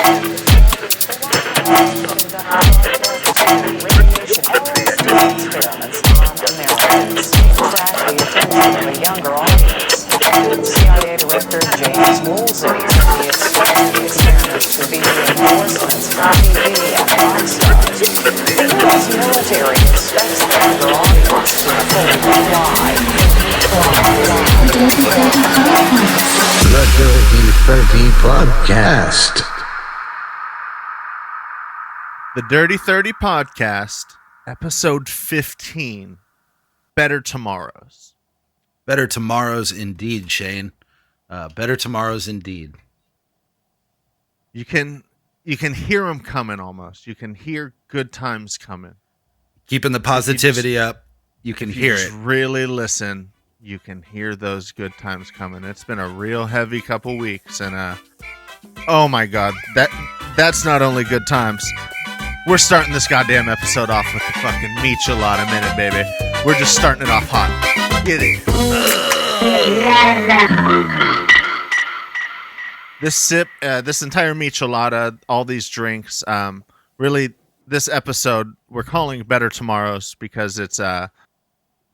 Experiments on Americans to attract the attention of a younger audience. CIA Director James Woolsey said he expected the experiments to be endorsements from TV and rock stars. The U.S. military expects the younger audience to fly. The Dirty 30 Podcast. The Dirty 30 Podcast, episode 15, Better Tomorrows. Better tomorrows indeed, Cheyne. Better tomorrows indeed. You can hear them coming almost. You can hear good times coming. Keeping the positivity up, you can hear it. Really listen, you can hear those good times coming. It's been a real heavy couple weeks, and oh my God, that's not only good times. We're starting this goddamn episode off with the fucking michelada minute, baby. We're just starting it off hot. Get it. This entire michelada, all these drinks, really, this episode we're calling Better Tomorrows because it's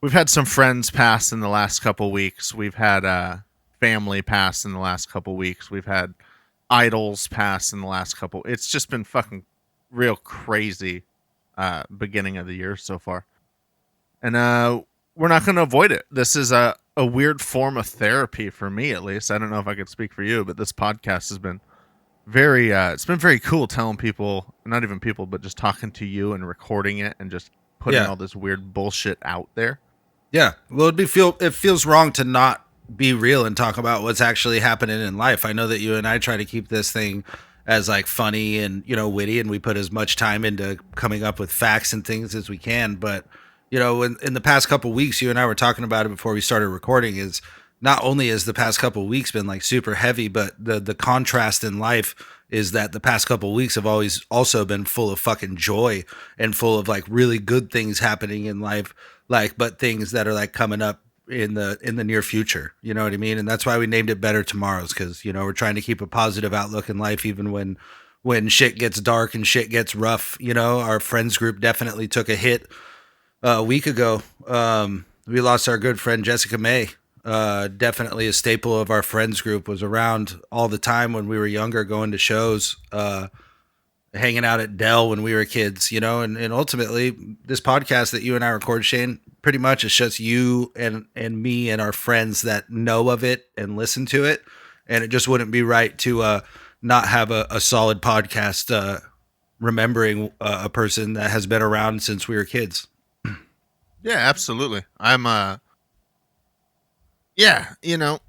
we've had some friends pass in the last couple weeks. We've had family pass in the last couple weeks. We've had idols pass in the last couple. It's just been fucking real crazy beginning of the year so far, and we're not going to avoid it. This is a weird form of therapy for me, at least. I don't know if I could speak for you, but this podcast has been very it's been very cool telling people, not even people, but just talking to you and recording it and just putting all this weird bullshit out there. Yeah, well, it feels wrong to not be real and talk about what's actually happening in life. I know that you and I try to keep this thing as like funny and, you know, witty, and we put as much time into coming up with facts and things as we can. But, you know, in the past couple weeks, you and I were talking about it before we started recording, is not only has the past couple weeks been like super heavy, but the contrast in life is that the past couple weeks have always also been full of fucking joy and full of like really good things happening in life, like, but things that are like coming up in the near future, you know what I mean? And that's why we named it Better Tomorrows, because, you know, we're trying to keep a positive outlook in life even when shit gets dark and shit gets rough. You know, our friends group definitely took a hit a week ago. We lost our good friend Jessica May. Definitely a staple of our friends group, was around all the time when we were younger, going to shows, hanging out at Dell when we were kids, you know, and ultimately this podcast that you and I record, Cheyne, pretty much it's just you and me and our friends that know of it and listen to it. And it just wouldn't be right to not have a solid podcast remembering a person that has been around since we were kids. Yeah, absolutely. I'm yeah, you know,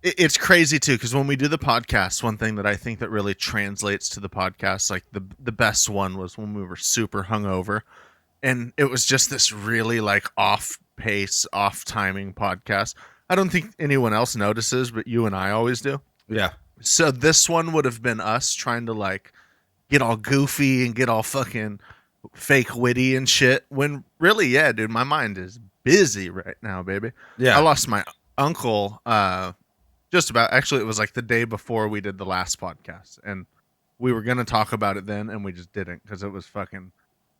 it's crazy too, because when we do the podcast, one thing that I think that really translates to the podcast, like the best one, was when we were super hungover, and it was just this really like off pace, off timing podcast. I don't think anyone else notices, but you and I always do. Yeah. So this one would have been us trying to like get all goofy and get all fucking fake witty and shit, when really, yeah, dude, my mind is busy right now, baby. Yeah. I lost my uncle just about, actually it was like the day before we did the last podcast, and we were going to talk about it then and we just didn't, because it was fucking,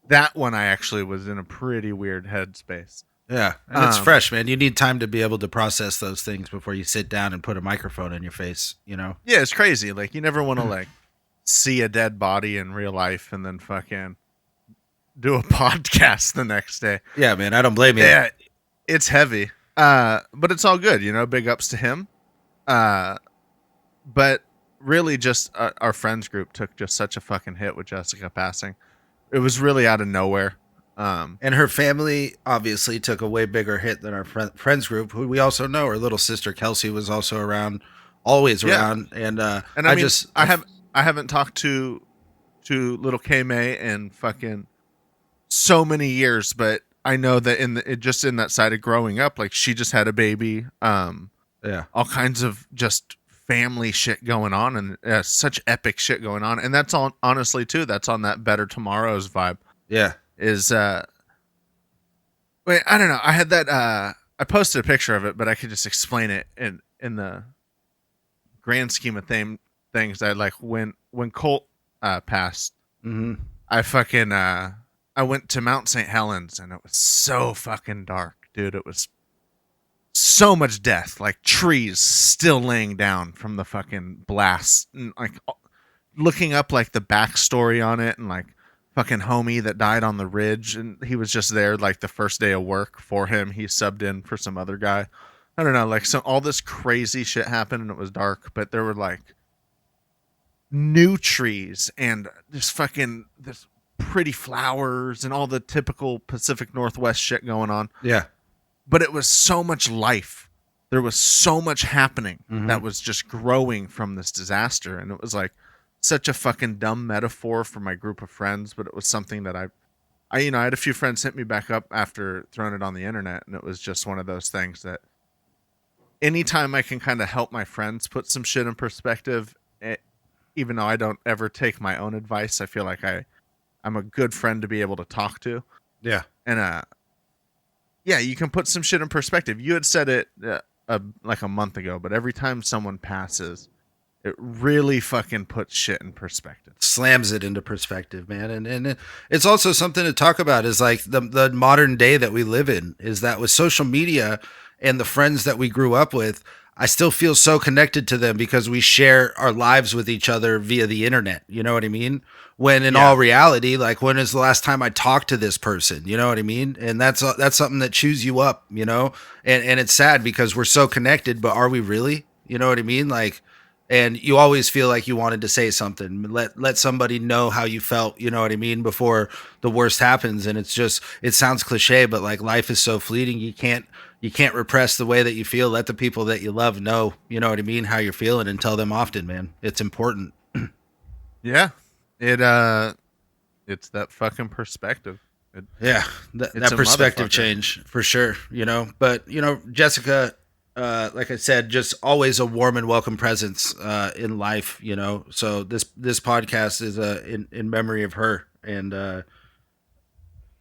that one I actually was in a pretty weird headspace. Yeah, and it's fresh, man. You need time to be able to process those things before you sit down and put a microphone in your face, you know? Yeah, it's crazy. Like, you never want to like see a dead body in real life and then fucking do a podcast the next day. Yeah, man, I don't blame you. Yeah, it's heavy. But it's all good, you know, big ups to him. But really just our friends group took just such a fucking hit with Jessica passing. It was really out of nowhere. And her family obviously took a way bigger hit than our friends group, who we also know. Her little sister Kelsey was also around, always around. And I mean, I haven't talked to little K May in fucking so many years, but I know that in that side of growing up, like she just had a baby, all kinds of just family shit going on, and such epic shit going on, and that's all, honestly too, that's on that Better Tomorrows vibe. Yeah. Wait, I don't know. I had that, I posted a picture of it, but I could just explain it in the grand scheme of things. I like when Colt passed, Mm-hmm. I went to Mount St. Helens, and it was so fucking dark, dude. It was so much death, like trees still laying down from the fucking blast, and like looking up like the backstory on it, and like fucking homie that died on the ridge, and he was just there like the first day of work for him. He subbed in for some other guy. I don't know, like so all this crazy shit happened, and it was dark, but there were like new trees and just fucking this pretty flowers and all the typical Pacific Northwest shit going on. Yeah. But it was so much life. There was so much happening that was just growing from this disaster. And it was like such a fucking dumb metaphor for my group of friends, but it was something that I had a few friends hit me back up after throwing it on the internet. And it was just one of those things that anytime I can kind of help my friends put some shit in perspective, even though I don't ever take my own advice, I feel like I'm a good friend to be able to talk to. Yeah. And, yeah, you can put some shit in perspective. You had said it like a month ago, but every time someone passes, it really fucking puts shit in perspective. Slams it into perspective, man. And it's also something to talk about is like the modern day that we live in is that with social media and the friends that we grew up with, I still feel so connected to them because we share our lives with each other via the internet. You know what I mean? When in all reality, like when is the last time I talked to this person? You know what I mean? And that's something that chews you up, you know? And it's sad because we're so connected, but are we really? You know what I mean? Like, and you always feel like you wanted to say something, let somebody know how you felt, you know what I mean, before the worst happens. And it's just, it sounds cliche, but like life is so fleeting. You can't repress the way that you feel. Let the people that you love know, you know what I mean, how you're feeling, and tell them often, man. It's important. Yeah. It's that fucking perspective. That perspective change for sure, you know. But, you know, Jessica, like I said, just always a warm and welcome presence in life, you know. So this podcast is in memory of her. And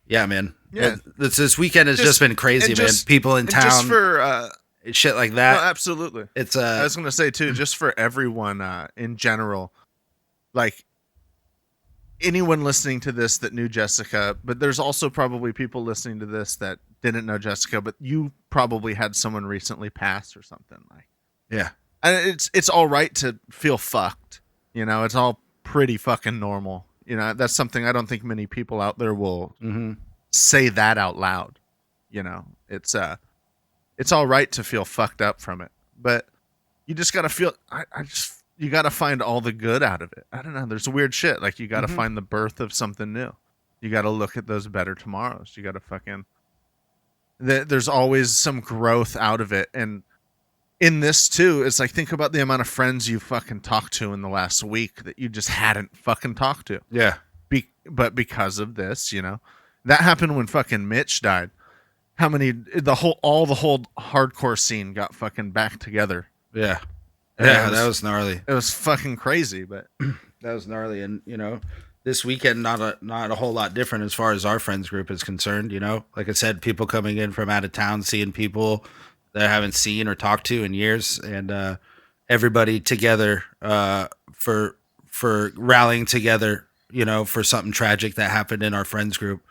yeah, man. Yeah. This weekend has just been crazy, man. People in town. Just for shit like that. No, absolutely. It's I was gonna say too, just for everyone in general, like anyone listening to this that knew Jessica, but there's also probably people listening to this that didn't know Jessica, but you probably had someone recently pass or something like. Yeah. And it's all right to feel fucked. You know, it's all pretty fucking normal. You know, that's something I don't think many people out there will say that out loud. You know, it's all right to feel fucked up from it, but you just gotta feel. You gotta find all the good out of it. I don't know. There's weird shit. Like you gotta find the birth of something new. You gotta look at those better tomorrows. You gotta fucking. There's always some growth out of it, and in this too, it's like think about the amount of friends you fucking talked to in the last week that you just hadn't fucking talked to. Yeah. But because of this, you know, that happened when fucking Mitch died. How many the whole hardcore scene got fucking back together. Yeah. And Yeah, that was gnarly. It was fucking crazy, but that was gnarly. And, you know, this weekend, not a whole lot different as far as our friends group is concerned. You know, like I said, people coming in from out of town, seeing people that I haven't seen or talked to in years, and everybody together for rallying together, you know, for something tragic that happened in our friends group.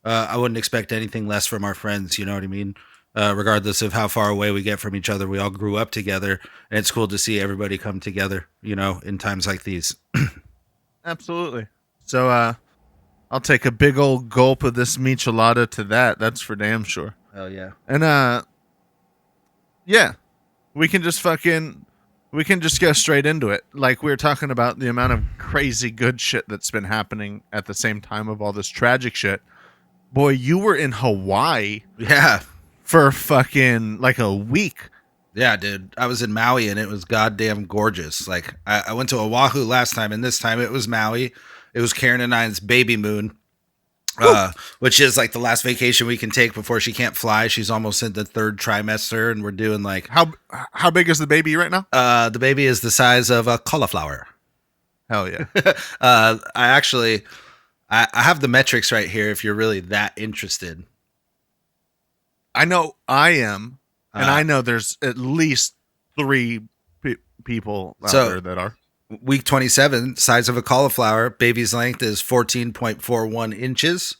I wouldn't expect anything less from our friends. You know what I mean? Regardless of how far away we get from each other, we all grew up together, and it's cool to see everybody come together, you know, in times like these. Absolutely. So I'll take a big old gulp of this michelada to that. That's for damn sure. Hell yeah. And yeah, we can just go straight into it. Like we were talking about the amount of crazy good shit that's been happening at the same time of all this tragic shit. Boy, you were in Hawaii. Yeah. For fucking like a week. Yeah, dude. I was in Maui and it was goddamn gorgeous. Like I went to Oahu last time, and this time it was Maui. It was Karen and I's baby moon, which is like the last vacation we can take before she can't fly. She's almost in the third trimester, and we're doing like how big is the baby right now? The baby is the size of a cauliflower. Hell yeah. I have the metrics right here if you're really that interested. I know I am, and I know there's at least 3 people out there that are. week 27, size of a cauliflower. Baby's length is 14.41 inches.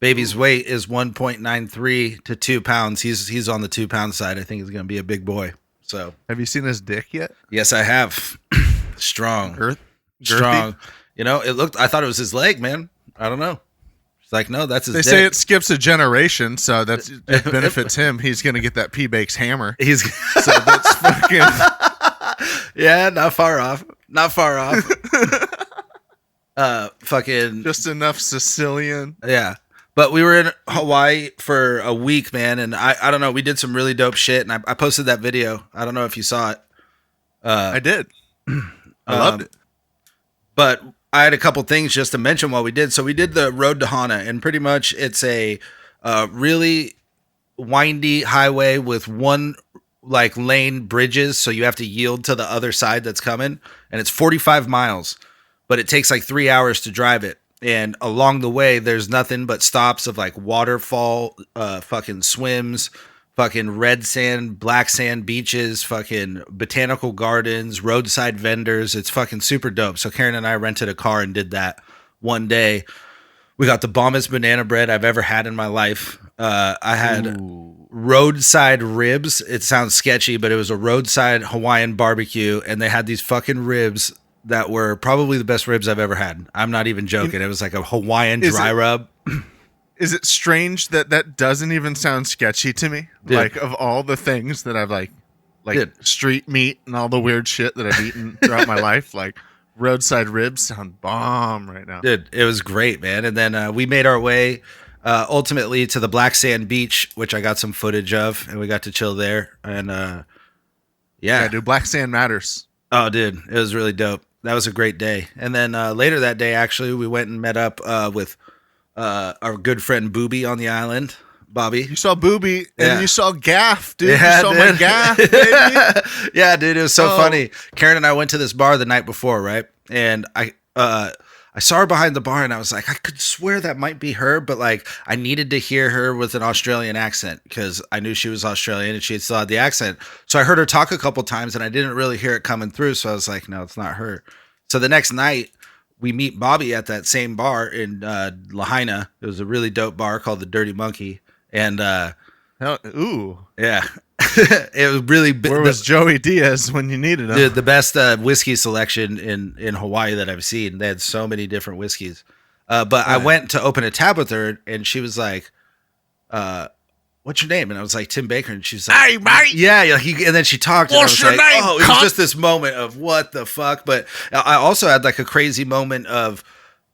Baby's weight is 1.93 to 2 pounds. He's on the 2 pound side. I think he's going to be a big boy. So, have you seen his dick yet? Yes, I have. Strong. Girthy? Strong. You know, I thought it was his leg, man. I don't know. It's like, no, that's his They dick. say it skips a generation, so it benefits him. He's going to get that P-Bakes hammer. So that's fucking... Yeah, not far off. Not far off. Fucking... Just enough Sicilian. Yeah. But we were in Hawaii for a week, man, and I don't know. We did some really dope shit, and I posted that video. I don't know if you saw it. I did. I loved it. But I had a couple things just to mention while we did. So we did the road to Hana, and pretty much it's a really windy highway with one like lane bridges, so you have to yield to the other side that's coming, and it's 45 miles, but it takes like 3 hours to drive it. And along the way, there's nothing but stops of like waterfall, fucking swims, fucking red sand, black sand beaches, fucking botanical gardens, roadside vendors. It's fucking super dope. So Karen and I rented a car and did that one day. We got the bombest banana bread I've ever had in my life. I had roadside ribs. It sounds sketchy, but it was a roadside Hawaiian barbecue, and they had these fucking ribs that were probably the best ribs I've ever had. I'm not even joking. It was like a Hawaiian dry rub. Is it strange that doesn't even sound sketchy to me? Dude. Like, of all the things that I've like Dude. street meat and all the weird shit that I've eaten throughout my life, like roadside ribs sound bomb right now. Dude, it was great, man. And then we made our way ultimately to the Black Sand Beach, which I got some footage of, and we got to chill there. And Yeah, dude, black sand matters. Oh, dude, it was really dope. That was a great day. And then later that day, actually, we went and met up with our good friend Booby on the island, Bobby. You saw Booby and Yeah. you saw Gaff, dude. Yeah, you saw dude. my Gaff, baby. Yeah, dude, it was so funny. Karen and I went to this bar the night before, right? And I saw her behind the bar, and I was like, I could swear that might be her, but like I needed to hear her with an Australian accent because I knew she was Australian and she still had the accent. So I heard her talk a couple times, and I didn't really hear it coming through. So I was like, no, it's not her. So the next night, we meet Bobby at that same bar in Lahaina. It was a really dope bar called the Dirty Monkey, and Ooh. yeah. It was really Where was Joey Diaz when you needed him? the best whiskey selection in Hawaii that I've seen. They had so many different whiskeys. But I went to open a tab with her, and she was like, what's your name? And I was like, Tim Baker. And she was like, Hey, mate. Yeah. And then she talked. What's and I was your like, name, oh, it was cunt? just this moment of what the fuck. But I also had like a crazy moment of,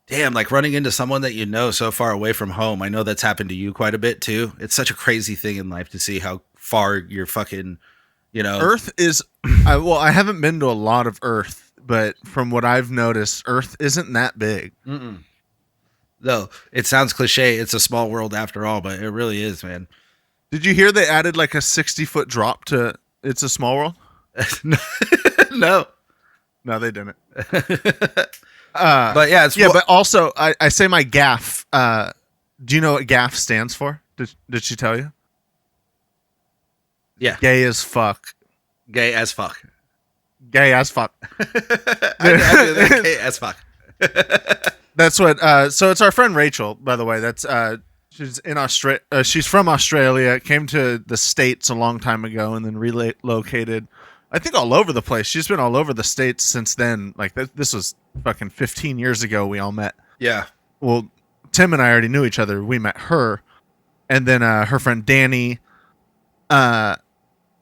damn, like running into someone that you know so far away from home. I know that's happened to you quite a bit too. It's such a crazy thing in life to see how far you're fucking, you know. Earth is, I haven't been to a lot of Earth, but from what I've noticed, Earth isn't that big. Though it sounds cliche, it's a small world after all, but it really is, man. Did you hear they added like a 60-foot drop to It's a Small World? No. No, they didn't. But yeah, but also I say my gaff. Do you know what gaff stands for? Did she tell you? Yeah. Gay as fuck. Gay as fuck. Gay as fuck. I do that. Gay as fuck. That's what. So it's our friend Rachel, by the way. That's she's in Australia. She's from Australia. Came to the States a long time ago, and then relocated. I think all over the place. She's been all over the States since then. Like this was fucking 15 years ago. We all met. Yeah. Well, Tim and I already knew each other. We met her, and then her friend Danny, and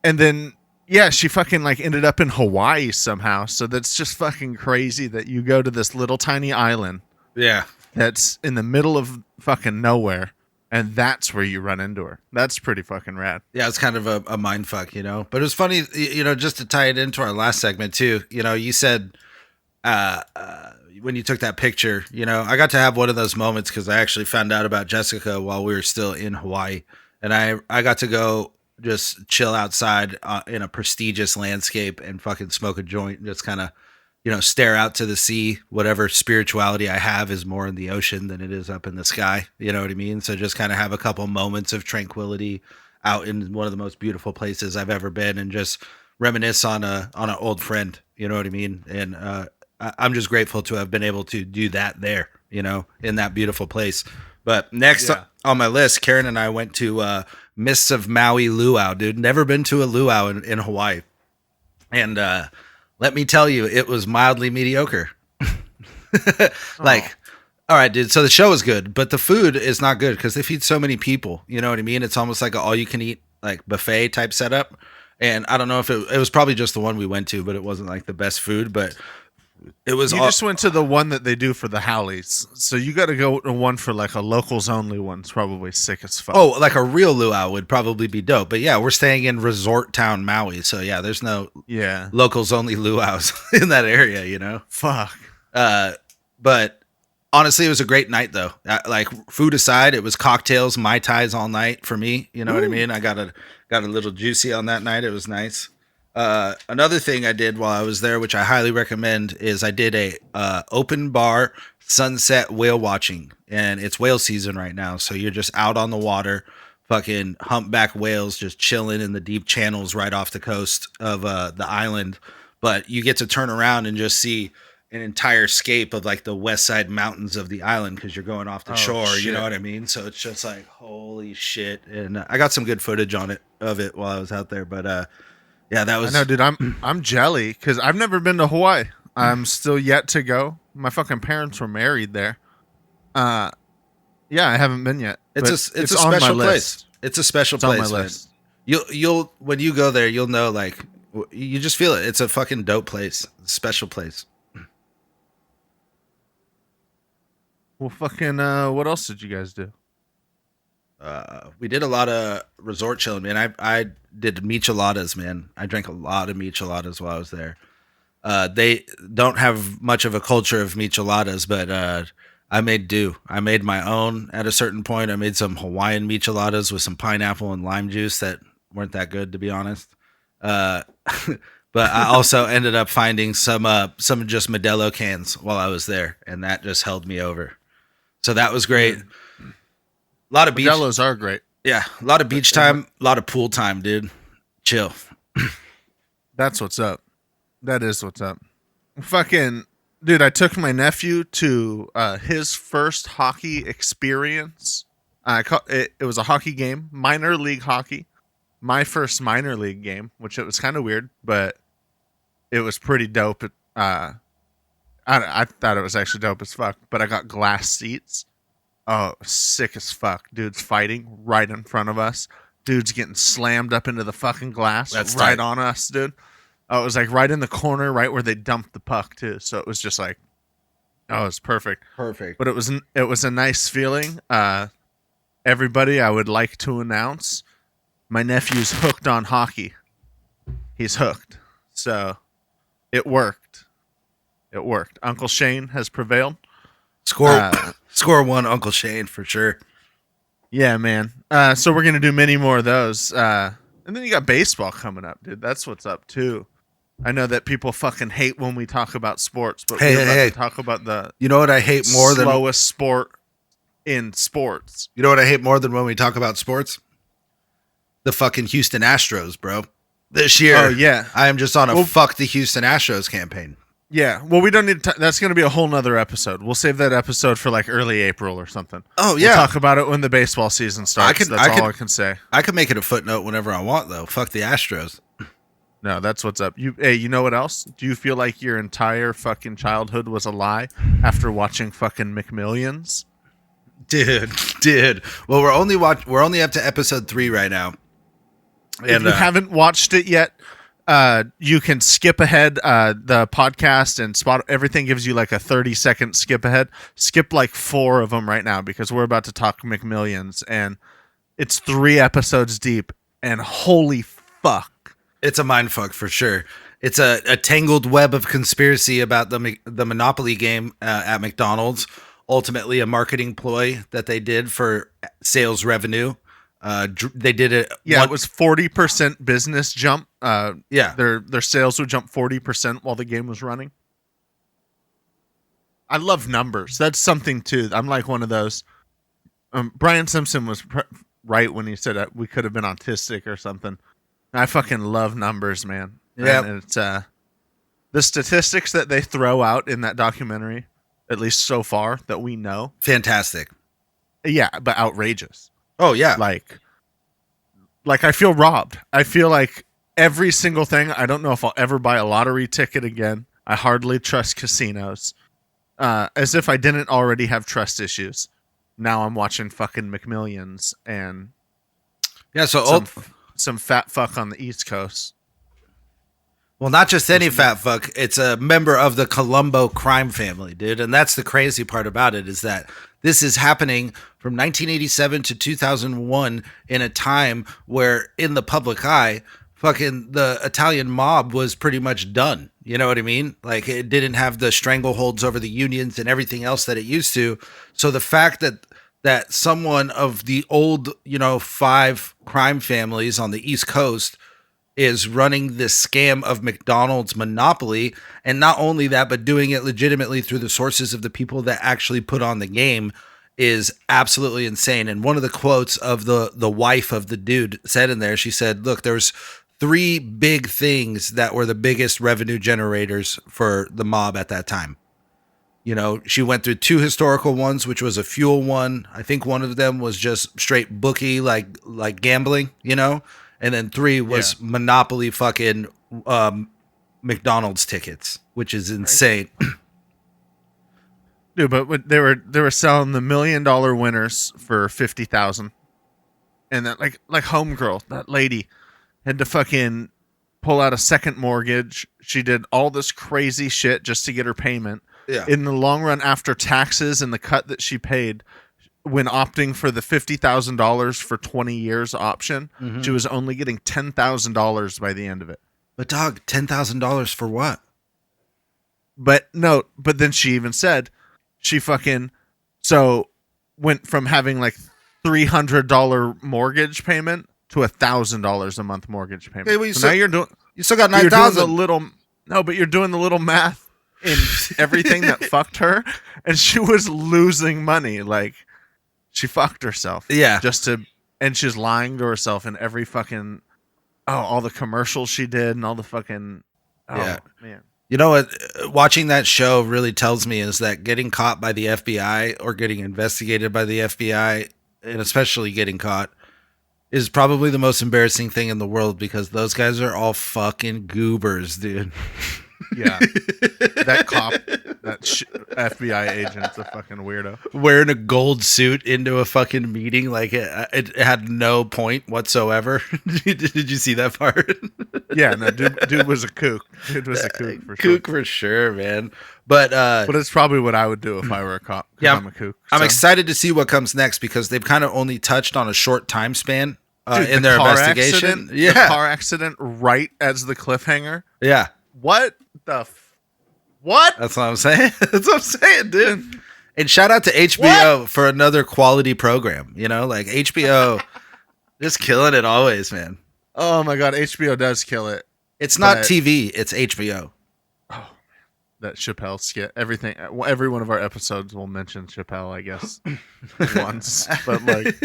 then yeah, she fucking like ended up in Hawaii somehow. So that's just fucking crazy that you go to this little tiny island. Yeah. That's in the middle of fucking nowhere, and that's where you run into her. That's pretty fucking rad. Yeah, it's kind of a mind fuck, you know. But it was funny, you know, just to tie it into our last segment too. You know, you said when you took that picture, you know, I got to have one of those moments because I actually found out about Jessica while we were still in Hawaii, and I got to go just chill outside in a prestigious landscape and fucking smoke a joint and just kind of, you know, stare out to the sea. Whatever spirituality I have is more in the ocean than it is up in the sky. You know what I mean? So just kind of have a couple moments of tranquility out in one of the most beautiful places I've ever been and just reminisce on an old friend. You know what I mean? And I'm just grateful to have been able to do that there, in that beautiful place. But next on my list, Karen and I went to Mists of Maui Luau, dude. Never been to a luau in Hawaii. And let me tell you, it was mildly mediocre. All right, dude. So the show is good, but the food is not good because they feed so many people. You know what I mean? It's almost like an all-you-can-eat like buffet type setup. And I don't know if it was probably just the one we went to, but it wasn't like the best food. But it was. You just went to the one that they do for the Howleys, so you got to go to one for like a locals only one. It's probably sick as fuck. Oh, like a real luau would probably be dope. But yeah, we're staying in Resort Town Maui, so yeah, there's no locals only luau's in that area. Fuck. But honestly, it was a great night though. Like food aside, it was cocktails, mai tais all night for me. You know what I mean? I got a little juicy on that night. It was nice. Another thing I did while I was there, which I highly recommend, is I did a open bar sunset whale watching, and it's whale season right now. So you're just out on the water, fucking humpback whales just chilling in the deep channels right off the coast of the island. But you get to turn around and just see an entire scape of like the west side mountains of the island because you're going off the shore. Shit. You know what I mean? So it's just like holy shit. And I got some good footage of it while I was out there, but yeah, that was. I know, dude. I'm jelly because I've never been to Hawaii. I'm still yet to go. My fucking parents were married there. Yeah, I haven't been yet. It's a special place. It's a special place. On my list. You'll when you go there, you'll know. Like you just feel it. It's a fucking dope place. It's a special place. Well, fucking. What else did you guys do? We did a lot of resort chilling, man. I did micheladas, man. I drank a lot of micheladas while I was there. They don't have much of a culture of micheladas, but I made do. I made my own at a certain point. I made some Hawaiian micheladas with some pineapple and lime juice that weren't that good, to be honest. But I also ended up finding some just Modelo cans while I was there, and that just held me over. So that was great. A lot of beach. Modelos are great. Yeah, a lot of beach time, a lot of pool time, dude. Chill. That's what's up. That is what's up. Fucking dude, I took my nephew to his first hockey experience. It was a hockey game, minor league hockey. My first minor league game, which it was kind of weird, but it was pretty dope. I thought it was actually dope as fuck, but I got glass seats. Oh, sick as fuck. Dude's fighting right in front of us. Dude's getting slammed up into the fucking glass. That's right on us, dude. Oh, it was like right in the corner, right where they dumped the puck too. So it was just like, oh, it was perfect. Perfect. But it was a nice feeling. Everybody, I would like to announce, my nephew's hooked on hockey. He's hooked. So it worked. It worked. Uncle Cheyne has prevailed. Score one, Uncle Cheyne, for sure. Yeah, man. So we're going to do many more of those. And then you got baseball coming up, dude. That's what's up, too. I know that people fucking hate when we talk about sports, but we're about to talk about the you know what I hate more than slowest sport in sports. You know what I hate more than when we talk about sports? The fucking Houston Astros, bro. This year, oh, yeah. I am just on a fuck the Houston Astros campaign. Yeah, well, we don't need to. That's going to be a whole nother episode. We'll save that episode for like early April or something. Oh, yeah. We'll talk about it when the baseball season starts. That's all I can say. I can make it a footnote whenever I want, though. Fuck the Astros. No, that's what's up. Hey, you know what else? Do you feel like your entire fucking childhood was a lie after watching fucking McMillions? Dude. Well, we're only up to episode 3 right now. If you haven't watched it yet, you can skip ahead the podcast and everything gives you like a 30-second skip ahead. Skip like 4 of them right now because we're about to talk McMillions and it's 3 episodes deep and holy fuck. It's a mindfuck for sure. It's a tangled web of conspiracy about the Monopoly game at McDonald's. Ultimately, a marketing ploy that they did for sales revenue. They did it. Yeah, it was 40% business jump. Yeah, their sales would jump 40% while the game was running. I love numbers. That's something too. I'm like one of those. Brian Simpson was right when he said that we could have been autistic or something. I fucking love numbers, man. Yeah, and it's The statistics that they throw out in that documentary, at least so far that we know, Fantastic. yeah, but outrageous. Oh yeah. Like I feel robbed. I feel like every single thing. I don't know if I'll ever buy a lottery ticket again. I hardly trust casinos. As if I didn't already have trust issues. Now I'm watching fucking McMillions and Yeah, so some fat fuck on the East Coast. well, not just any fat fuck. It's a member of the Colombo crime family, dude. And that's the crazy part about it, is that this is happening from 1987 to 2001 in a time where, in the public eye, fucking the Italian mob was pretty much done. You know what I mean? Like, it didn't have the strangleholds over the unions and everything else that it used to. So the fact that someone of the old, 5 crime families on the East Coast is running this scam of McDonald's monopoly, and not only that, but doing it legitimately through the sources of the people that actually put on the game, is absolutely insane. And one of the quotes of the wife of the dude said in there, she said, look, there's 3 big things that were the biggest revenue generators for the mob at that time. She went through 2 historical ones, which was a fuel one. I think one of them was just straight bookie, like gambling, and then 3 was monopoly fucking McDonald's tickets, which is insane. Dude, but they were selling the $1 million winners for $50,000, and that like homegirl, that lady, had to fucking pull out a second mortgage. She did all this crazy shit just to get her payment. Yeah. In the long run, after taxes and the cut that she paid, when opting for the $50,000 for 20 years option, she was only getting $10,000 by the end of it. But dog, $10,000 for what? But then she even said she fucking went from having like $300 mortgage payment to $1,000 a month mortgage payment. Okay, well, so now you still got you're doing $9,000. but you're doing the little math in everything that fucked her, and she was losing money. Like, she fucked herself. Yeah. And she's lying to herself in every fucking, all the commercials she did and all the fucking, man. You know what? Watching that show really tells me is that getting caught by the FBI or getting investigated by the FBI, and especially getting caught, is probably the most embarrassing thing in the world, because those guys are all fucking goobers, dude. Yeah. That cop, that FBI agent's a fucking weirdo. Wearing a gold suit into a fucking meeting, like it had no point whatsoever. Did you see that part? Yeah, no, dude was a kook. Dude was a kook for sure. Kook for sure, man. But it's probably what I would do if I were a cop. Yeah, I'm a kook. I'm excited to see what comes next, because they've kind of only touched on a short time span in their investigation. The car accident right as the cliffhanger. Yeah. What the what? That's what I'm saying. That's what I'm saying, dude. And shout out to HBO for another quality program. Like HBO just killing it always, man. Oh my god, HBO does kill it. It's not TV, it's HBO. Oh, that Chappelle skit. Everything. Every one of our episodes will mention Chappelle, I guess, once. But like,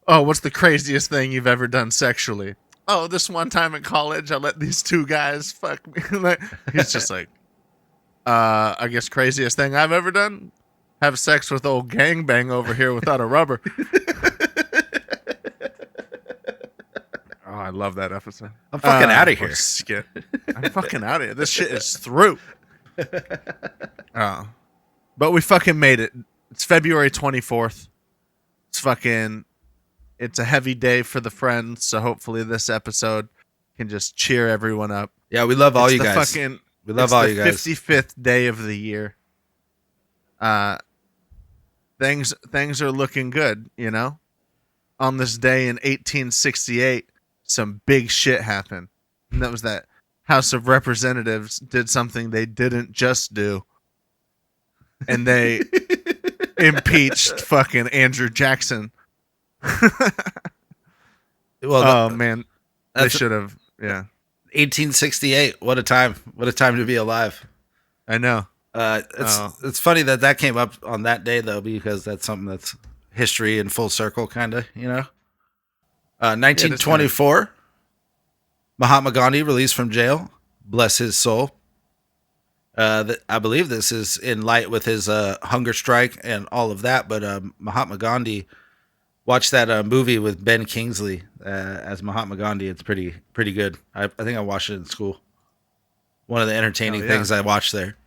oh, what's the craziest thing you've ever done sexually? Oh, this one time in college, I let these 2 guys fuck me. Like, he's just like, I guess craziest thing I've ever done? Have sex with old gangbang over here without a rubber. Oh, I love that episode. I'm fucking out of here. Skit. I'm fucking out of here. This shit is through. But we fucking made it. It's February 24th. It's a heavy day for the friends, so hopefully this episode can just cheer everyone up. Yeah, we love all you guys. We love all you guys. 55th day of the year. Things are looking good, On this day in 1868, some big shit happened. And that was that House of Representatives did something they didn't just do. And they impeached fucking Andrew Jackson. Well, man, they should have. Yeah, 1868. What a time! What a time to be alive. I know. It's funny that came up on that day though, because that's something that's history in full circle, kind of. 1924. Mahatma Gandhi released from jail. bless his soul. I believe this is in light with his hunger strike and all of that. But Mahatma Gandhi, watched that movie with Ben Kingsley as Mahatma Gandhi. It's pretty good. I think I watched it in school. One of the entertaining things I watched there.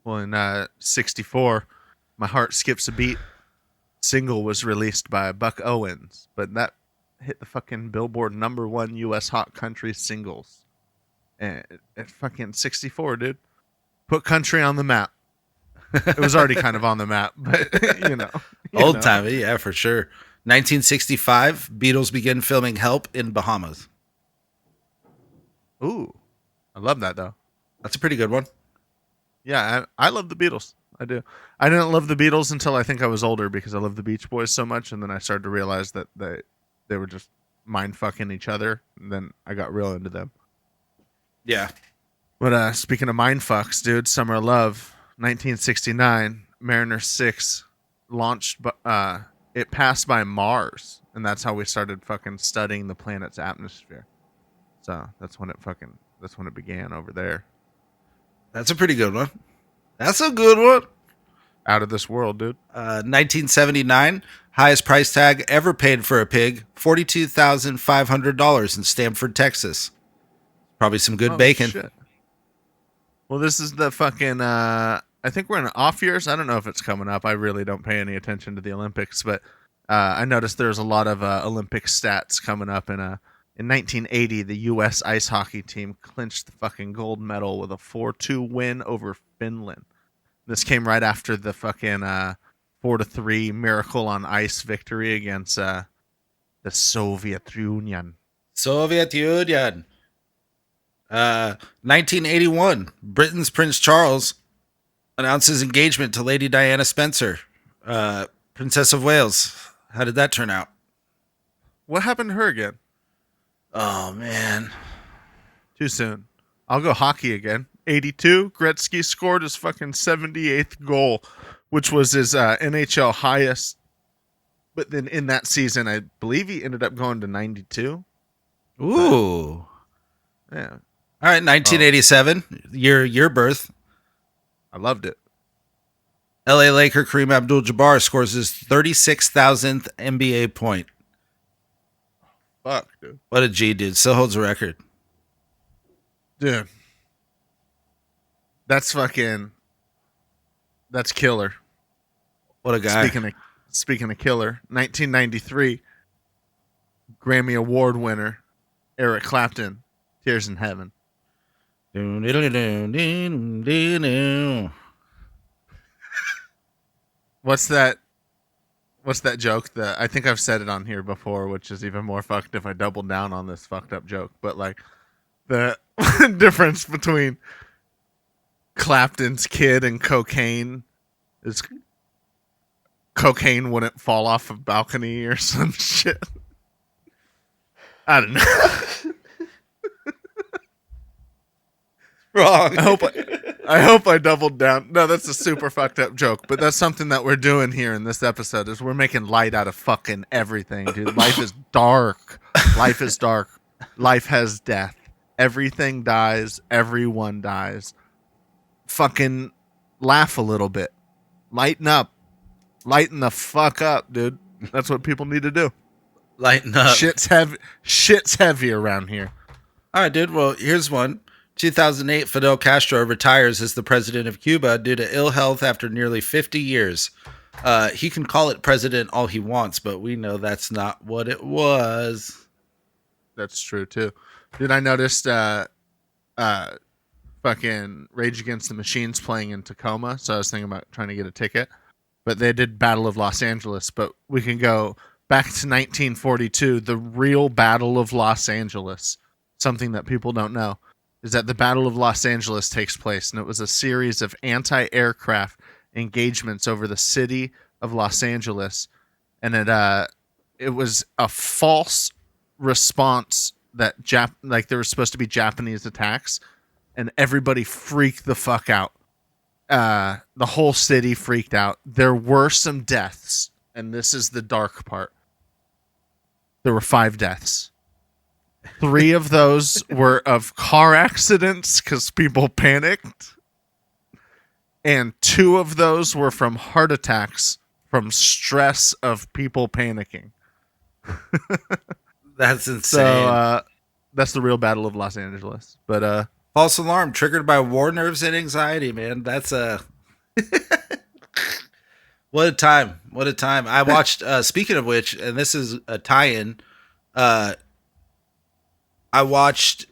Well, in 64, My Heart Skips a Beat single was released by Buck Owens, but that hit the fucking Billboard #1 U.S. Hot Country Singles. And at fucking 64, dude. Put country on the map. It was already kind of on the map, but Old time, yeah, for sure. 1965, Beatles begin filming Help in Bahamas. Ooh, I love that though. That's a pretty good one. Yeah, I love the Beatles. I do. I didn't love the Beatles until I think I was older because I loved the Beach Boys so much, and then I started to realize that they were just mind fucking each other, and then I got real into them. Yeah. But speaking of mind fucks, dude, Summer of Love, 1969, Mariner 6 launched. It passed by Mars, and that's how we started fucking studying the planet's atmosphere. So that's when it began over there. That's a pretty good one. That's a good one. Out of this world, dude. 1979, highest price tag ever paid for a pig, $42,500 in Stamford, Texas. Probably some good bacon. Shit. Well, this is the fucking. I think we're in off years. I don't know if it's coming up. I really don't pay any attention to the Olympics, but I noticed there's a lot of Olympic stats coming up. In 1980, the U.S. ice hockey team clinched the fucking gold medal with a 4-2 win over Finland. This came right after the fucking 4-3 Miracle on Ice victory against the Soviet Union. 1981, Britain's Prince Charles announces engagement to Lady Diana Spencer, Princess of Wales. How did that turn out? What happened to her again? Oh, man. Too soon. I'll go hockey again. 82, Gretzky scored his fucking 78th goal, which was his NHL highest. But then in that season, I believe he ended up going to 92. Ooh. Yeah. All right, 1987, your birth. I loved it. LA Laker Kareem Abdul-Jabbar scores his 36,000th NBA point. Fuck, dude. What a G, dude. Still holds a record. Dude. That's killer. What a guy. Speaking of killer, 1993, Grammy Award winner, Eric Clapton, Tears in Heaven. What's that joke that I think I've said it on here before, which is even more fucked if I double down on this fucked up joke, but like the difference between Clapton's kid and cocaine is cocaine wouldn't fall off a balcony or some shit. I don't know. Wrong. I hope I doubled down. No, that's a super fucked up joke, but that's something that we're doing here in this episode is we're making light out of fucking everything, dude. Life is dark. Life is dark. Life has death. Everything dies. Everyone dies. Fucking laugh a little bit. Lighten up. Lighten the fuck up, dude. That's what people need to do. Lighten up. Shit's heavy around here. All right, dude. Well, here's one. 2008, Fidel Castro retires as the president of Cuba due to ill health after nearly 50 years. He can call it president all he wants, but we know that's not what it was. That's true, too. Dude, I noticed fucking Rage Against the Machine's playing in Tacoma, so I was thinking about trying to get a ticket. But they did Battle of Los Angeles, but we can go back to 1942, the real Battle of Los Angeles. Something that people don't know is that the Battle of Los Angeles takes place, and it was a series of anti-aircraft engagements over the city of Los Angeles, and it was a false response that there were supposed to be Japanese attacks, and everybody freaked the fuck out. The whole city freaked out. There were some deaths, and this is the dark part. There were 5 deaths. 3 of those were of car accidents because people panicked. And 2 of those were from heart attacks from stress of people panicking. That's insane. So that's the real battle of Los Angeles. But false alarm triggered by war nerves and anxiety, man. That's what a time. What a time. I watched, speaking of which, and this is a tie-in, I watched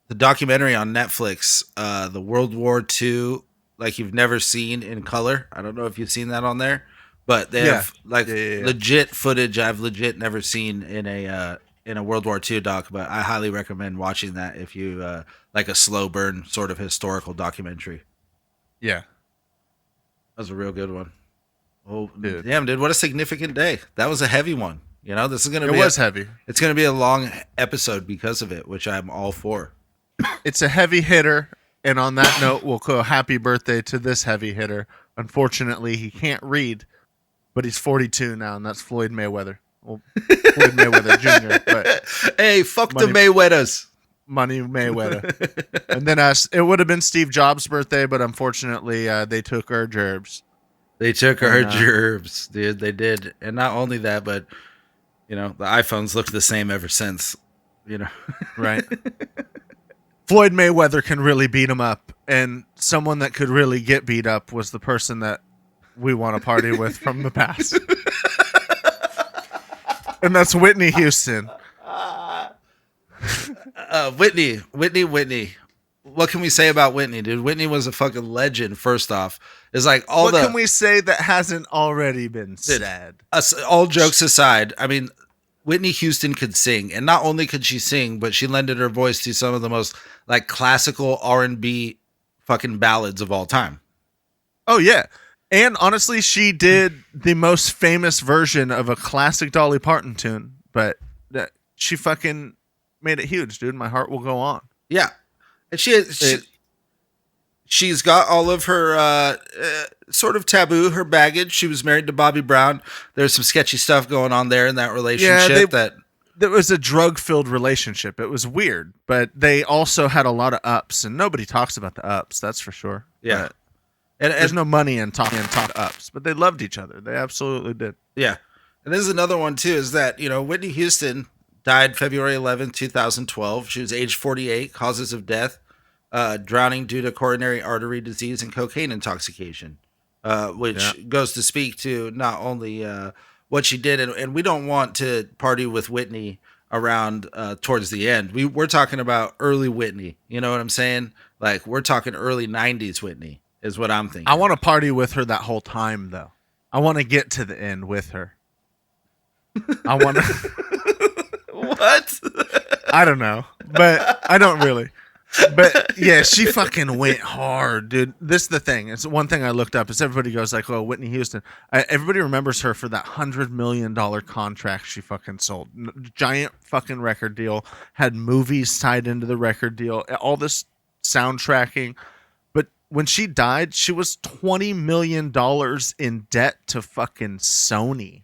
the documentary on Netflix, the World War II, like you've never seen in color. I don't know if you've seen that on there, but they have legit footage I've legit never seen in a World War II doc, but I highly recommend watching that if you like a slow burn sort of historical documentary. yeah. That was a real good one. Oh, Dude. damn, dude, what a significant day. That was a heavy one. You know, this is going to It be was heavy. It's going to be a long episode because of it, which I'm all for. It's a heavy hitter. And on that note, we'll go happy birthday to this heavy hitter. Unfortunately, he can't read, but he's 42 now, and that's Floyd Mayweather. Well, Floyd Mayweather Jr. But hey, fuck the Mayweathers. Money Mayweather. And then it would have been Steve Jobs' birthday, but unfortunately, they took our gerbs. They took our gerbs, dude. They did. And not only that, but, you know, the iPhones look the same ever since, you know. Right. Floyd Mayweather can really beat him up. And someone that could really get beat up was the person that we want to party with from the past. And that's Whitney Houston. Whitney. What can we say about Whitney, dude? Whitney was a fucking legend, first off. It's like what can we say that hasn't already been said? All jokes aside, I mean, Whitney Houston could sing, and not only could she sing, but she lended her voice to some of the most like classical R&B fucking ballads of all time. Oh yeah, and honestly, she did the most famous version of a classic Dolly Parton tune, but she fucking made it huge, dude. My Heart Will Go On. Yeah, and she's got all of her sort of taboo, her baggage. She was married to Bobby Brown. There's some sketchy stuff going on there in that relationship. There was a drug-filled relationship. It was weird, but they also had a lot of ups, and nobody talks about the ups. That's for sure. Yeah, and there's no money in talking ups, but they loved each other. They absolutely did. Yeah, and this is another one too. Is that, you know, Whitney Houston died February 11th, 2012. She was age 48. Causes of death: drowning due to coronary artery disease and cocaine intoxication, which goes to speak to not only what she did, and we don't want to party with Whitney around towards the end. We're talking about early Whitney. You know what I'm saying? Like, we're talking early 90s Whitney is what I'm thinking. I want to party with her that whole time, though. I want to get to the end with her. I want to... What? I don't know, but I don't really. But yeah, she fucking went hard, dude. This is the thing. It's one thing I looked up is everybody goes like, "Oh, Whitney Houston." Everybody remembers her for that $100 million contract she fucking sold. Giant fucking record deal. Had movies tied into the record deal. All this soundtracking. But when she died, she was $20 million in debt to fucking Sony.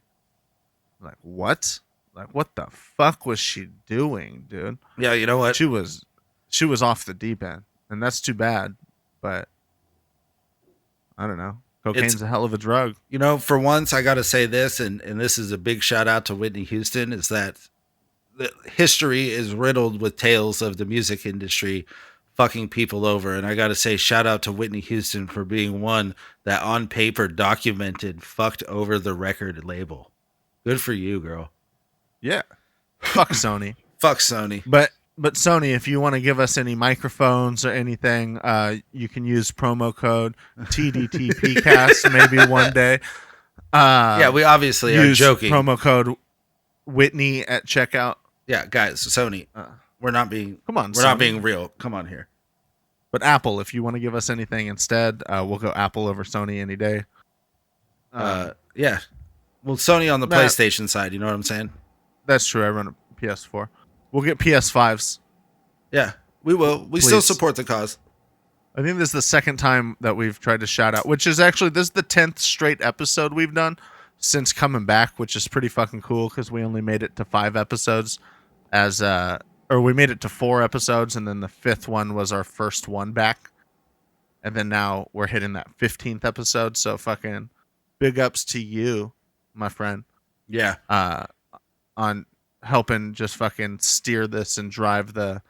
Like, what? Like, what the fuck was she doing, dude? Yeah, you know what? She was off the deep end, and that's too bad. But I don't know. Cocaine's a hell of a drug. You know, for once, I got to say this, and this is a big shout out to Whitney Houston, is that the history is riddled with tales of the music industry fucking people over. And I got to say, shout out to Whitney Houston for being one that on paper documented fucked over the record label. Good for you, girl. Yeah. Fuck Sony. Fuck Sony. But Sony, if you want to give us any microphones or anything, you can use promo code TDTPcast maybe one day. Yeah, we obviously are joking. Promo code Whitney at checkout. Yeah, guys, Sony, we're not being not being real. Come on here. But Apple, if you want to give us anything instead, we'll go Apple over Sony any day. Yeah. Well, Sony on the PlayStation side, you know what I'm saying? That's true. I run a PS4. We'll get PS5s. Yeah, we will. We still support the cause. I think this is the second time that we've tried to shout out, which is actually, this is the 10th straight episode we've done since coming back, which is pretty fucking cool because we only made it to 5 episodes as or we made it to 4 episodes, and then the 5th one was our first one back, and then now we're hitting that 15th episode. So fucking big ups to you, my friend, Yeah. on helping just fucking steer this and drive the.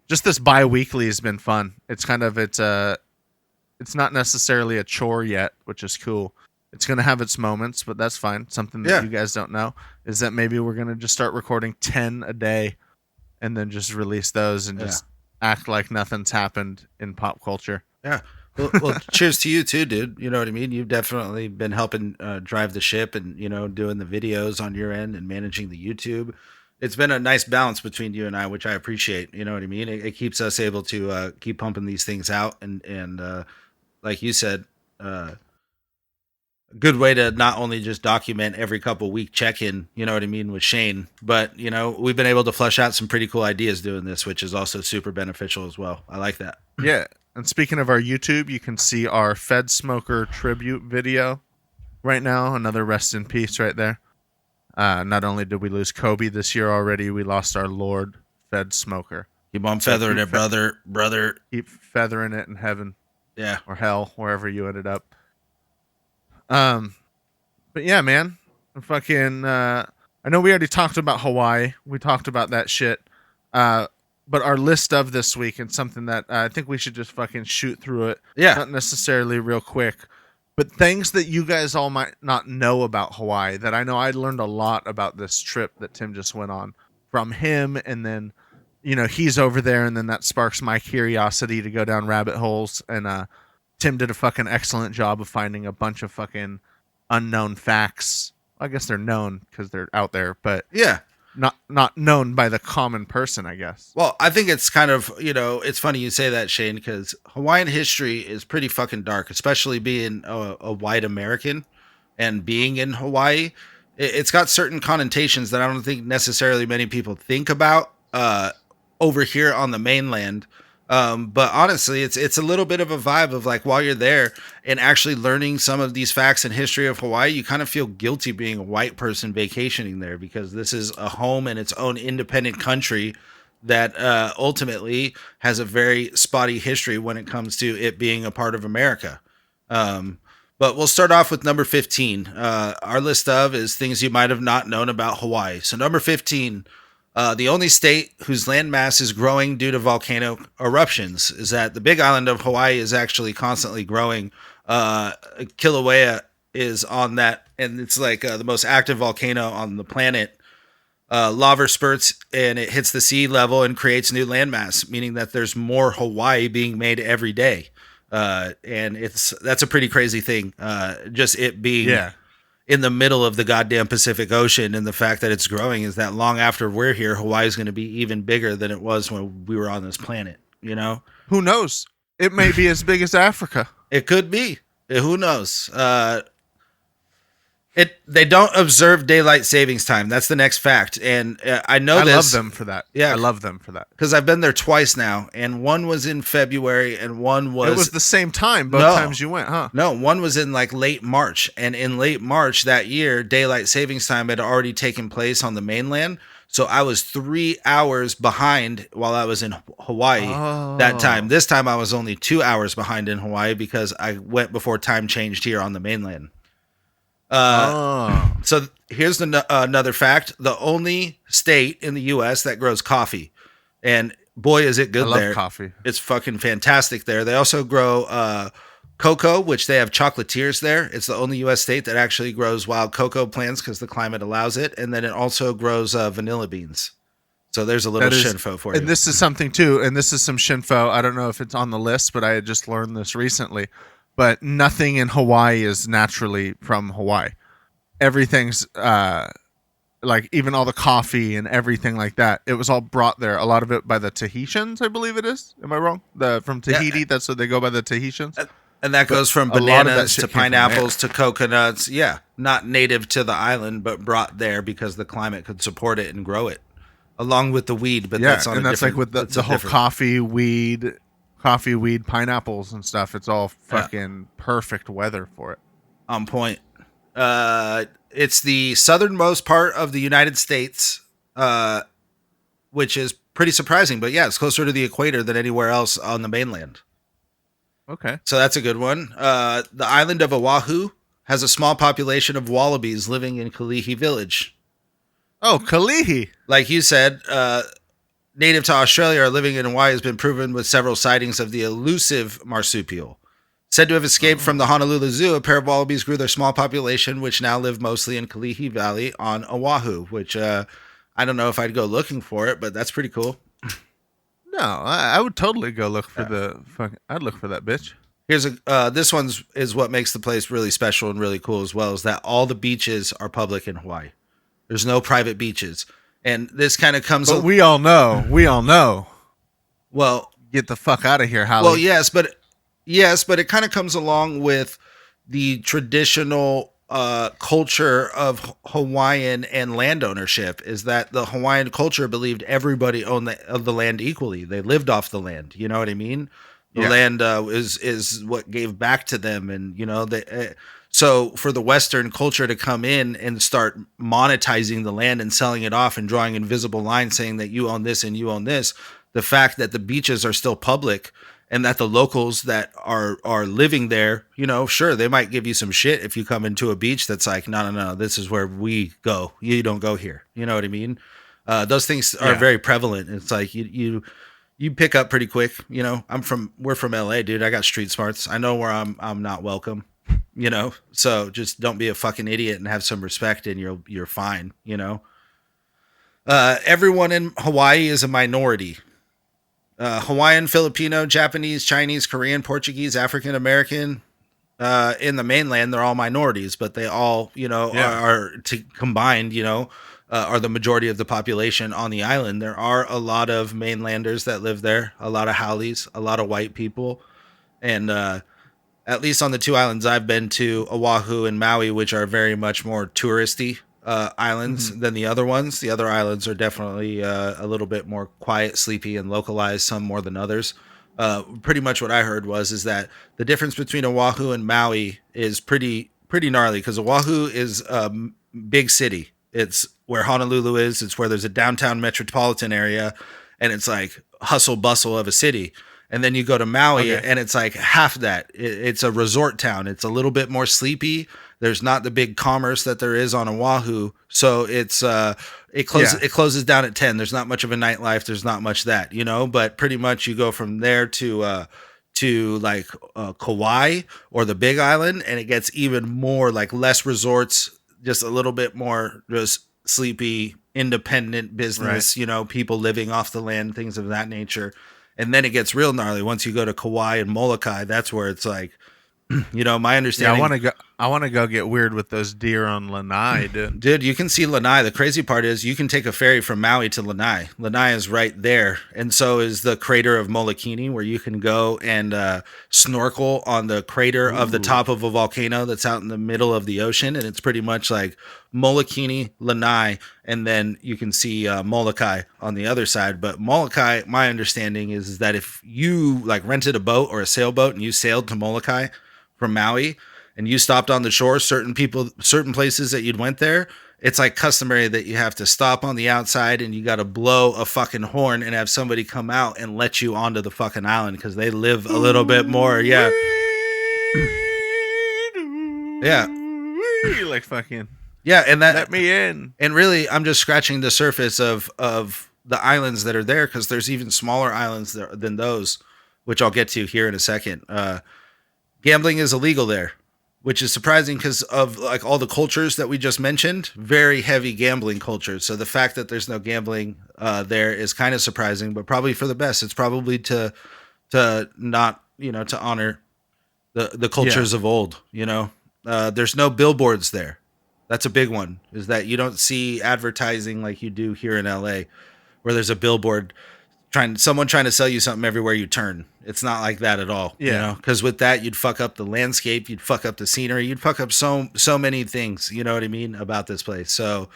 Just this bi-weekly has been fun. It's kind of it's not necessarily a chore yet, which is cool. It's gonna have its moments, but that's fine. Something that you guys don't know is that maybe we're gonna just start recording 10 a day, and then just release those and just act like nothing's happened in pop culture. Yeah. Well, cheers to you too, dude. You know what I mean? You've definitely been helping drive the ship and, doing the videos on your end and managing the YouTube. It's been a nice balance between you and I, which I appreciate. You know what I mean? It keeps us able to keep pumping these things out. And like you said, a good way to not only just document every couple week check-in, you know what I mean, with Cheyne, but, we've been able to flesh out some pretty cool ideas doing this, which is also super beneficial as well. I like that. Yeah. And speaking of our YouTube, you can see our Fed Smoker tribute video right now. Another rest in peace right there. Not only did we lose Kobe this year already, we lost our Lord Fed Smoker. Keep on feathering it, brother. Keep feathering it in heaven. Yeah. Or hell, wherever you ended up. But yeah, man. Fucking I know we already talked about Hawaii. We talked about that shit. But our list of this week, and something that I think we should just fucking shoot through it. Yeah. Not necessarily real quick, but things that you guys all might not know about Hawaii that I know I learned a lot about this trip that Tim just went on from him. And then, he's over there, and then that sparks my curiosity to go down rabbit holes. And Tim did a fucking excellent job of finding a bunch of fucking unknown facts. I guess they're known because they're out there, but yeah. Not known by the common person, I guess. Well, I think it's kind of, it's funny you say that, Cheyne, because Hawaiian history is pretty fucking dark, especially being a white American and being in Hawaii. It's got certain connotations that I don't think necessarily many people think about over here on the mainland. But honestly, it's a little bit of a vibe of like, while you're there and actually learning some of these facts and history of Hawaii, you kind of feel guilty being a white person vacationing there, because this is a home and its own independent country that ultimately has a very spotty history when it comes to it being a part of America. But we'll start off with number 15. Our list of is things you might have not known about Hawaii. So number 15, the only state whose landmass is growing due to volcano eruptions, is that the big island of Hawaii is actually constantly growing. Kilauea is on that, and it's like the most active volcano on the planet. Lava spurts and it hits the sea level and creates new landmass, meaning that there's more Hawaii being made every day. And that's a pretty crazy thing. Just it being in the middle of the goddamn Pacific Ocean, and the fact that it's growing is that long after we're here, Hawaii is going to be even bigger than it was when we were on this planet. Who knows? It may be as big as Africa. It could be. Who knows? They don't observe daylight savings time. That's the next fact. And I know I this. love them for that. Yeah. I love them for that. Because I've been there twice now, and one was in February and one was... It was the same time both times you went, huh? No, one was in like late March. And in late March that year, daylight savings time had already taken place on the mainland. So I was 3 hours behind while I was in Hawaii that time. This time I was only 2 hours behind in Hawaii because I went before time changed here on the mainland. So here's another fact. The only state in the U.S. that grows coffee. And boy, is it good there. I love coffee. It's fucking fantastic there. They also grow cocoa, which they have chocolatiers there. It's the only U.S. state that actually grows wild cocoa plants because the climate allows it. And then it also grows vanilla beans. So there's a little shinfo for you. And this is something too, and this is some shinfo. I don't know if it's on the list, but I had just learned this recently. But nothing in Hawaii is naturally from Hawaii. Everything's like even all the coffee and everything like that. It was all brought there. A lot of it by the Tahitians, I believe it is. Am I wrong? From Tahiti, that's what they go by, the Tahitians. And that goes from bananas to pineapples to coconuts. Yeah, not native to the island, but brought there because the climate could support it and grow it, along with the weed. But that's on and that's like with the whole coffee, weed, pineapples and stuff. It's all fucking perfect weather for it. On point. It's the southernmost part of the United States. which is pretty surprising. But yeah, it's closer to the equator than anywhere else on the mainland. Okay. So that's a good one. The island of Oahu has a small population of wallabies living in Kalihi Village. Oh, Kalihi. Like you said, native to Australia or living in Hawaii has been proven with several sightings of the elusive marsupial. Said to have escaped from the Honolulu Zoo, a pair of wallabies grew their small population, which now live mostly in Kalihi Valley on Oahu, which I don't know if I'd go looking for it, but that's pretty cool. No, I would totally go look for I'd look for that bitch. Here's this one's is what makes the place really special and really cool as well, is that all the beaches are public in Hawaii. There's no private beaches. And this kind of comes... But we all know. Well... Get the fuck out of here, Holly. Well, yes, but it kind of comes along with the traditional culture of Hawaiian and land ownership, is that the Hawaiian culture believed everybody owned the land equally. They lived off the land. You know what I mean? The land is what gave back to them. And, you know, so for the Western culture to come in and start monetizing the land and selling it off and drawing invisible lines saying that you own this and you own this, the fact that the beaches are still public and that the locals that are living there, you know, sure, they might give you some shit if you come into a beach that's like, no, this is where we go. You don't go here. You know what I mean? Those things are very prevalent. It's like you pick up pretty quick. You know, we're from LA, dude. I got street smarts. I know where I'm not welcome. You know, so just don't be a fucking idiot and have some respect, and you're fine. You know, everyone in Hawaii is a minority. Hawaiian, Filipino, Japanese, Chinese, Korean, Portuguese, African American. In the mainland, they're all minorities, but they all, you know, are combined. You know, are the majority of the population on the island. There are a lot of mainlanders that live there. A lot of haoles, a lot of white people, and at least on the two islands I've been to, Oahu and Maui, which are very much more touristy islands than the other ones. The other islands are definitely a little bit more quiet, sleepy, and localized, some more than others. Pretty much what I heard is that the difference between Oahu and Maui is pretty gnarly, because Oahu is a big city. It's where Honolulu is. It's where there's a downtown metropolitan area, and it's like hustle bustle of a city. And then you go to Maui, and it's like half that. It's a resort town. It's a little bit more sleepy. There's not the big commerce that there is on Oahu. So it closes down at 10. There's not much of a nightlife. There's not much that, you know, but pretty much you go from there to like Kauai or the Big Island, and it gets even more like less resorts, just a little bit more just sleepy, independent business, you know, people living off the land, things of that nature. And then it gets real gnarly once you go to Kauai and Molokai. That's where it's like, you know, my understanding. I want to go get weird with those deer on Lanai, dude. Dude, you can see Lanai. The crazy part is you can take a ferry from Maui to Lanai. Lanai is right there, and so is the crater of Molokini, where you can go and snorkel on the crater of the top of a volcano that's out in the middle of the ocean, and it's pretty much like Molokini, Lanai, and then you can see Molokai on the other side. But Molokai, my understanding is that if you like rented a boat or a sailboat and you sailed to Molokai from Maui and you stopped on the shore, certain places that you'd went there, it's like customary that you have to stop on the outside and you got to blow a fucking horn and have somebody come out and let you onto the fucking island, because they live a little bit more. Yeah. Yeah. Like fucking. Yeah, and that let me in. And really, I'm just scratching the surface of the islands that are there, because there's even smaller islands than those, which I'll get to here in a second. Gambling is illegal there, which is surprising because of like all the cultures that we just mentioned. Very heavy gambling culture. So the fact that there's no gambling there is kind of surprising, but probably for the best. It's probably to not, you know, to honor the cultures of old. You know, there's no billboards there. That's a big one, is that you don't see advertising like you do here in LA, where there's a billboard someone trying to sell you something everywhere you turn. It's not like that at all. Yeah. You know, because with that, you'd fuck up the landscape, you'd fuck up the scenery, you'd fuck up so many things, you know what I mean, about this place. So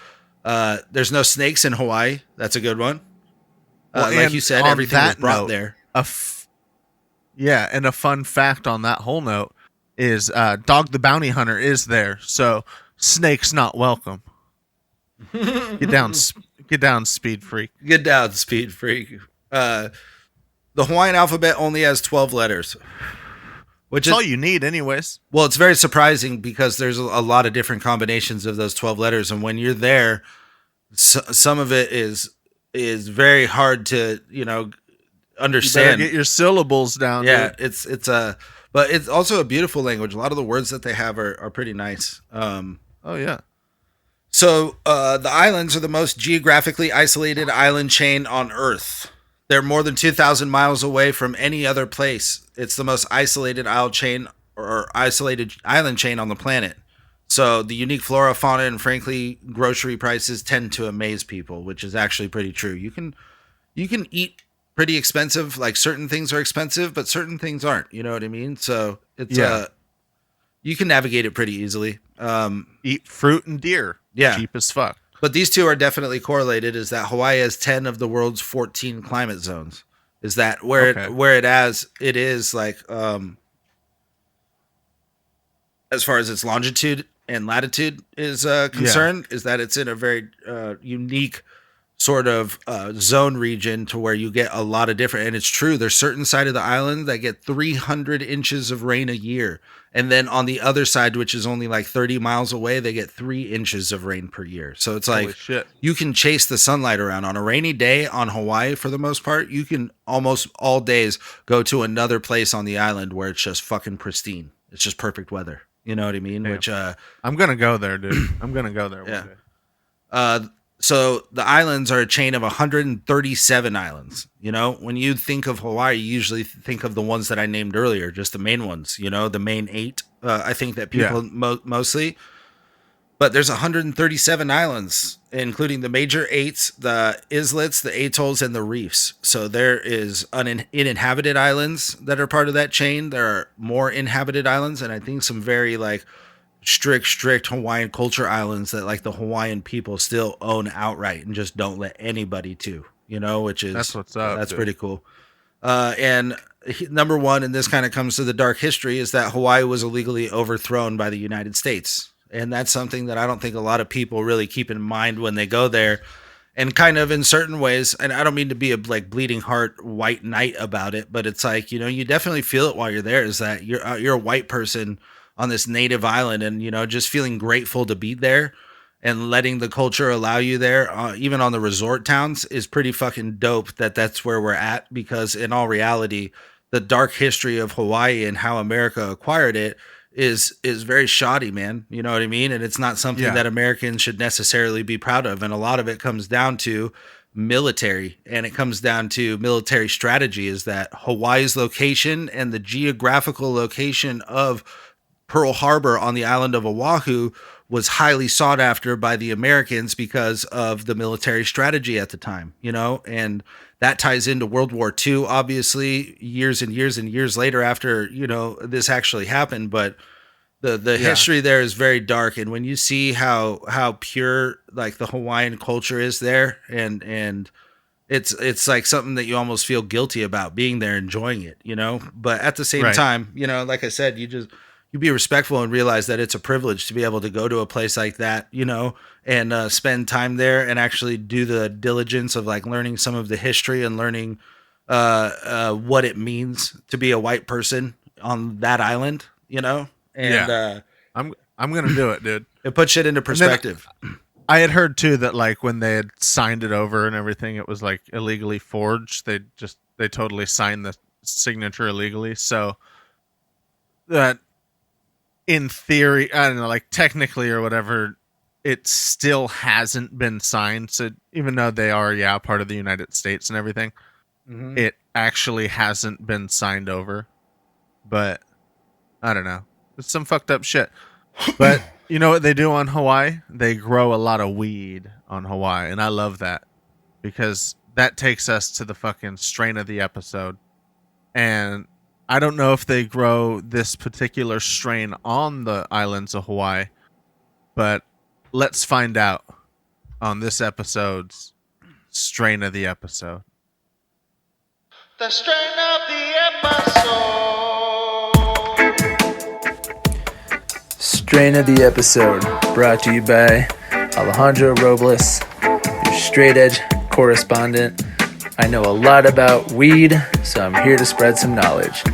there's no snakes in Hawaii. That's a good one. Like you said, everything was brought there. And a fun fact on that whole note is Dog the Bounty Hunter is there. So snakes not welcome. Get Get down, speed freak. Get down, speed freak. The Hawaiian alphabet only has 12 letters. Which That's is all you need anyways. Well, it's very surprising because there's a lot of different combinations of those 12 letters. And when you're there, some of it is very hard to, understand. You better get your syllables down. Yeah, dude. but it's also a beautiful language. A lot of the words that they have are pretty nice. Oh yeah. So the islands are the most geographically isolated island chain on Earth. They're more than 2,000 miles away from any other place. It's the most isolated island chain on the planet. So the unique flora, fauna, and frankly, grocery prices tend to amaze people, which is actually pretty true. You can eat pretty expensive, like certain things are expensive, but certain things aren't. You know what I mean? So it's you can navigate it pretty easily. Eat fruit and deer. Yeah. Cheap as fuck. But these two are definitely correlated. Is that Hawaii has 10 of the world's 14 climate zones? Is that where it is like as far as its longitude and latitude is concerned? Is that it's in a very unique sort of zone region to where you get a lot of different. And it's true. There's certain side of the island that get 300 inches of rain a year. And then on the other side, which is only like 30 miles away, they get 3 inches of rain per year. So it's like you can chase the sunlight around. On a rainy day on Hawaii, for the most part, you can almost all days go to another place on the island where it's just fucking pristine. It's just perfect weather. You know what I mean? Yeah. Which I'm going to go there, dude. I'm going to go there one day. So the islands are a chain of 137 islands. You know, when you think of Hawaii, you usually think of the ones that I named earlier, just the main ones, the main 8. I think that people mostly. But there's 137 islands, including the major 8s, the islets, the atolls, and the reefs. So there is uninhabited islands that are part of that chain. There are more inhabited islands, and I think some very strict Hawaiian culture islands that like the Hawaiian people still own outright and just don't let anybody to, which is that's what's up. That's pretty cool. And number one, and this kind of comes to the dark history, is that Hawaii was illegally overthrown by the United States. And that's something that I don't think a lot of people really keep in mind when they go there. And kind of in certain ways, and I don't mean to be a bleeding heart white knight about it, but it's like, you definitely feel it while you're there, is that you're a white person on this native island, and just feeling grateful to be there and letting the culture allow you there, even on the resort towns, is pretty fucking dope. That's where we're at, because in all reality, the dark history of Hawaii and how America acquired it is very shoddy, man. You know what I mean? And it's not something that Americans should necessarily be proud of. And a lot of it comes down to military, and it comes down to military strategy. Is that Hawaii's location and the geographical location of Pearl Harbor on the island of Oahu was highly sought after by the Americans because of the military strategy at the time, and that ties into World War II, obviously, years and years and years later after, this actually happened. But the history there is very dark. And when you see how pure like the Hawaiian culture is there, and it's like something that you almost feel guilty about being there, enjoying it, but at the same time, like I said, you be respectful and realize that it's a privilege to be able to go to a place like that, and spend time there and actually do the diligence of like learning some of the history and learning what it means to be a white person on that island, and I'm going to do it, dude. It puts shit into perspective. I had heard too that like when they had signed it over and everything, it was like illegally forged. They totally signed the signature illegally. So that, in theory, I don't know, like technically or whatever, it still hasn't been signed. So even though they are, part of the United States and everything, it actually hasn't been signed over. But I don't know. It's some fucked up shit. But you know what they do on Hawaii? They grow a lot of weed on Hawaii. And I love that, because that takes us to the fucking strain of the episode. And I don't know if they grow this particular strain on the islands of Hawaii, but let's find out on this episode's strain of the episode. The strain of the episode. Strain of the episode, brought to you by Alejandro Robles, your straight edge correspondent. I know a lot about weed, so I'm here to spread some knowledge.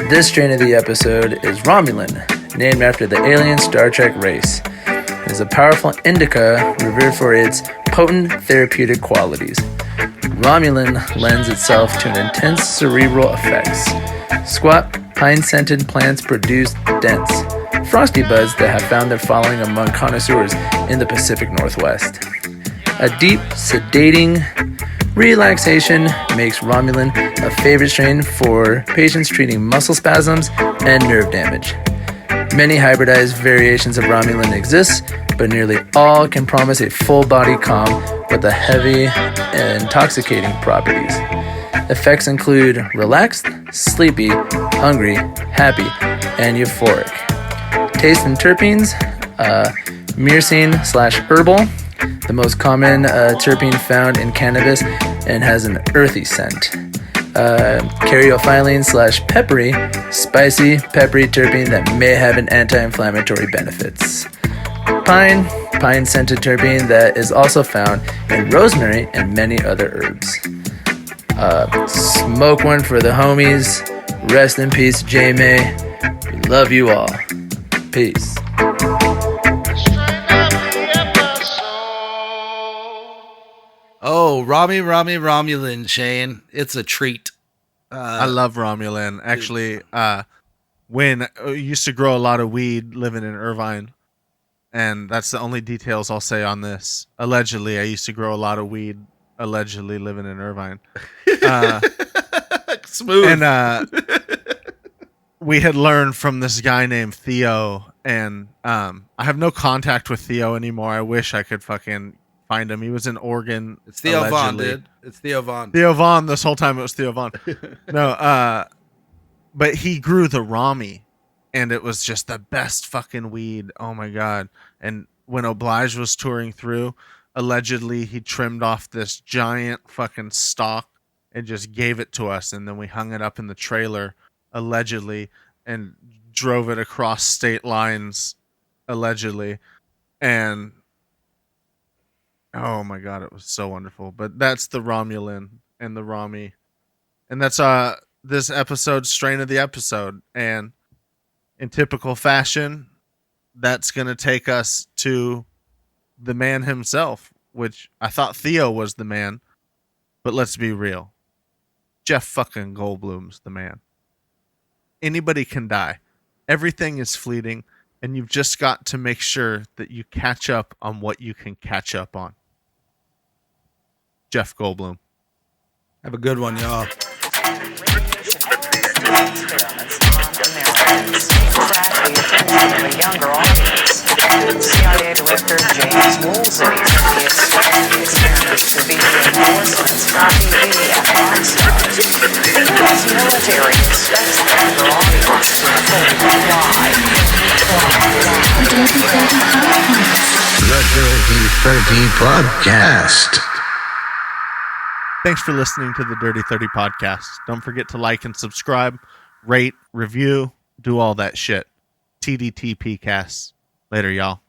This strain of the episode is Romulan, named after the alien Star Trek race. It is a powerful indica revered for its potent therapeutic qualities. Romulan lends itself to an intense cerebral effects. Squat, pine-scented plants produce dense, frosty buds that have found their following among connoisseurs in the Pacific Northwest. A deep, sedating relaxation makes Romulan a favorite strain for patients treating muscle spasms and nerve damage. Many hybridized variations of Romulan exist, but nearly all can promise a full-body calm with the heavy and intoxicating properties. Effects include relaxed, sleepy, hungry, happy, and euphoric. Taste and terpenes, myrcene/herbal, the most common terpene found in cannabis and has an earthy scent. Caryophyllene/peppery, spicy, peppery terpene that may have an anti-inflammatory benefits. Pine-scented terpene that is also found in rosemary and many other herbs. Smoke one for the homies. Rest in peace, J. May. We love you all. Peace. Oh, Romulan, Cheyne. It's a treat. I love Romulan. Actually, when I used to grow a lot of weed living in Irvine, and that's the only details I'll say on this. Allegedly, I used to grow a lot of weed, allegedly living in Irvine. Smooth. And we had learned from this guy named Theo, and I have no contact with Theo anymore. I wish I could fucking find him. He was in Oregon. It's Theo allegedly. Vaughn, dude. It's Theo Vaughn. Theo Vaughn. This whole time it was Theo Vaughn. No, but he grew the Rami, and it was just the best fucking weed. Oh my god! And when Oblige was touring through, allegedly he trimmed off this giant fucking stalk and just gave it to us, and then we hung it up in the trailer, allegedly, and drove it across state lines, allegedly, and oh my god, it was so wonderful. But that's the Romulan and the Rami, and that's this episode's strain of the episode. And in typical fashion, that's gonna take us to the man himself, which I thought Theo was the man, but let's be real. Jeff fucking Goldblum's the man. Anybody can die. Everything is fleeting, and you've just got to make sure that you catch up on what you can catch up on. Jeff Goldblum. Have a good one, y'all. Experiments on Americans attract the attention of a younger audience. CIA Director James Woolsey said he expected the experiments to be reinforcements for TV and rock stars. The U.S. military expects the younger audience to fully comply. The Dirty 30 Podcast. Thanks for listening to the Dirty 30 Podcast. Don't forget to like and subscribe, rate, review, do all that shit. TDTP cast. Later, y'all.